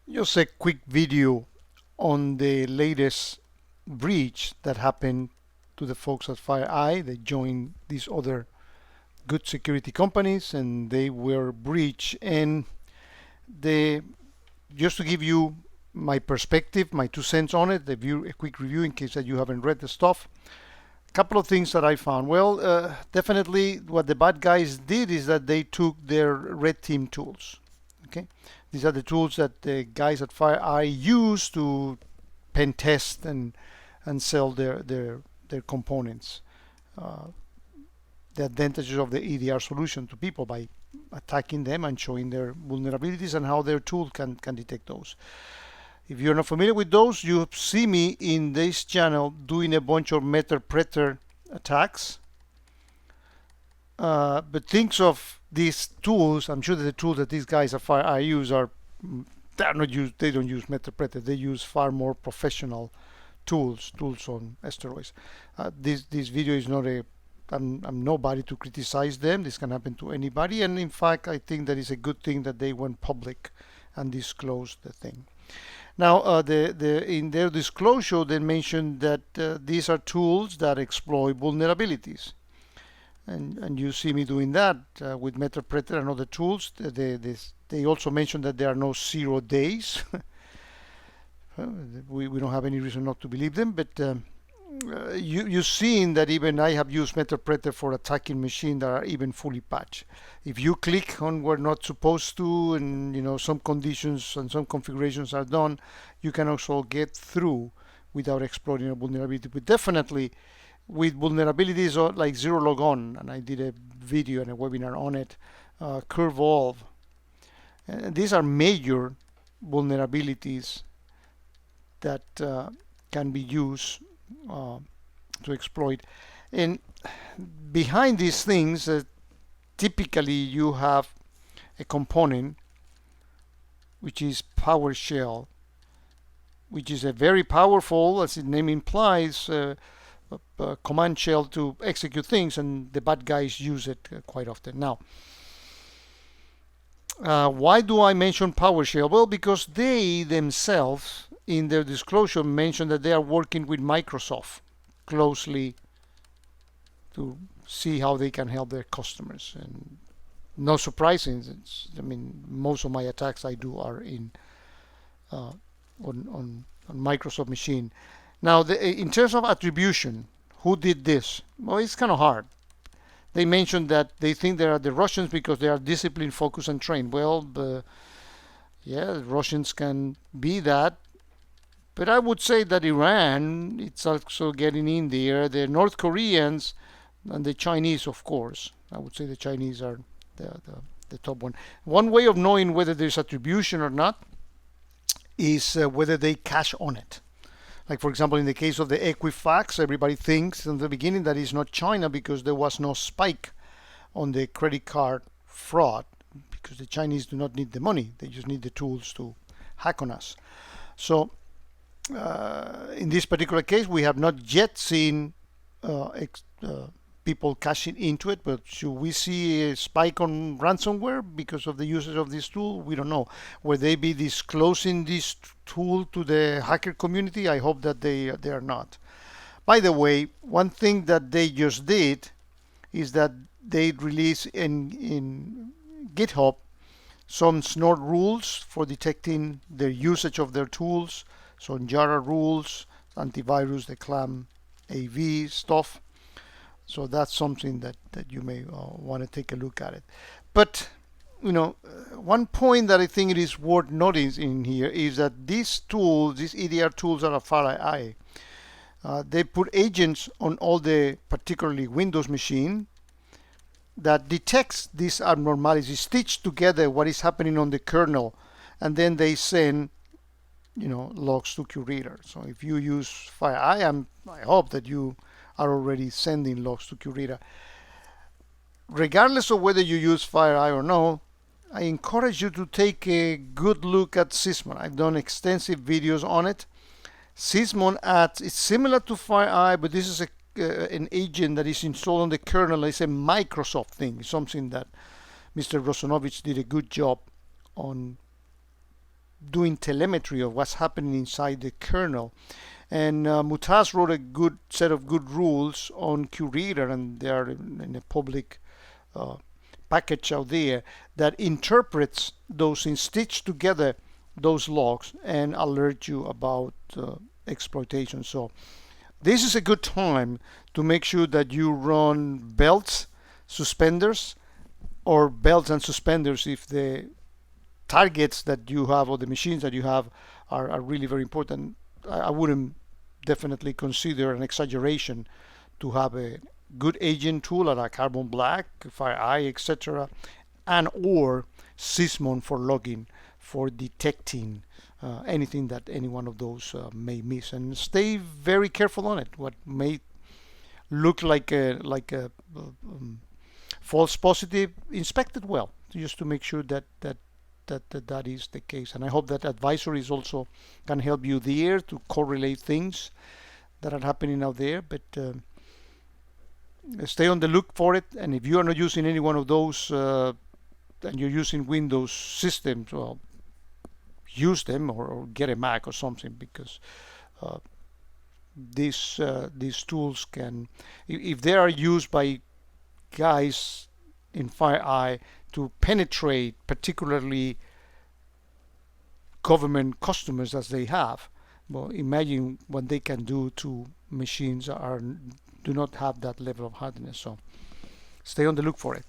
Just a quick video on the latest breach that happened to the folks at FireEye. They joined these other good security companies and they were breached. And the just to give you my perspective, my 2 cents on it, a quick review in case that you haven't read the stuff. A couple of things that I found. Well, definitely what the bad guys did is that they took their red team tools. Okay, these are the tools that the guys at FireEye use to pen test and sell their components. Uh, the advantages of the EDR solution to people by attacking them and showing their vulnerabilities and how their tool can detect those. If you're not familiar with those, you see me in this channel doing a bunch of MetaPredator attacks. But think of these tools. I'm sure that the tools that these guys at FireEye use they don't use MetaPredator. They use far more professional tools on steroids. This video is not a I'm nobody to criticize them. This can happen to anybody, and in fact, I think that is a good thing that they went public and disclosed the thing. Now, in their disclosure, they mentioned that these are tools that exploit vulnerabilities. And you see me doing that with MetaPredator and other tools. They also mentioned that there are no 0 days. We don't have any reason not to believe them, but you've seen that even I have used MetaPredator for attacking machines that are even fully patched. If you click on where not supposed to, and some conditions and some configurations are done, you can also get through without exploiting a vulnerability. But definitely, with vulnerabilities like zero log on, and I did a video and a webinar on it, Curvolve. These are major vulnerabilities that can be used to exploit. And behind these things, typically you have a component which is PowerShell, which is a very powerful, as its name implies, command shell to execute things, and the bad guys use it quite often. Now, why do I mention PowerShell? Well, because they themselves, in their disclosure, mention that they are working with Microsoft closely to see how they can help their customers. And no surprising, most of my attacks I do are on Microsoft machine. Now, in terms of attribution, who did this? Well, it's kind of hard. They mentioned that they think they are the Russians because they are disciplined, focused, and trained. Well, yeah, the Russians can be that. But I would say that Iran, it's also getting in there. The North Koreans and the Chinese, of course. I would say the Chinese are the top one. One way of knowing whether there's attribution or not is whether they cash on it. Like, for example, in the case of the EQUIFAX, everybody thinks in the beginning that it's not China because there was no spike on the credit card fraud, because the Chinese do not need the money. They just need the tools to hack on us. So in this particular case, we have not yet seen people cashing into it, but should we see a spike on ransomware because of the usage of this tool? We don't know. Will they be disclosing this tool to the hacker community? I hope that they are not. By the way, one thing that they just did is that they released in GitHub some snort rules for detecting the usage of their tools. So Jara rules, antivirus, the CLAM AV stuff. So that's something that you may want to take a look at it. But one point that I think it is worth noticing here is that these tools, these EDR tools are a FireEye. They put agents on all the particularly Windows machine that detects these abnormalities, stitch together what is happening on the kernel, and then they send logs to QReader. So if you use FireEye, I hope that you are already sending logs to QReader. Regardless of whether you use FireEye or no, I encourage you to take a good look at Sysmon. I've done extensive videos on it. Sysmon it's similar to FireEye, but this is an agent that is installed on the kernel. It's a Microsoft thing, something that Mr. Rosanovich did a good job on doing telemetry of what's happening inside the kernel. And Mutaz wrote a good set of good rules on QReader, and they are in a public package out there that interprets those and stitch together those logs and alert you about exploitation. So this is a good time to make sure that you run belts, suspenders, or belts and suspenders if the targets that you have or the machines that you have are really very important. I wouldn't definitely consider an exaggeration to have a good agent tool like Carbon Black, FireEye, etc., and or Sysmon for logging, for detecting anything that any one of those may miss. And stay very careful on it. What may look like a false positive, inspect it well, just to make sure that is the case. And I hope that advisories also can help you there to correlate things that are happening out there. But stay on the look for it. And if you are not using any one of those and you're using Windows systems, well, use them or get a Mac or something, because these tools can, if they are used by guys in FireEye to penetrate particularly government customers as they have, well, imagine what they can do to machines that do not have that level of hardness. So stay on the look for it.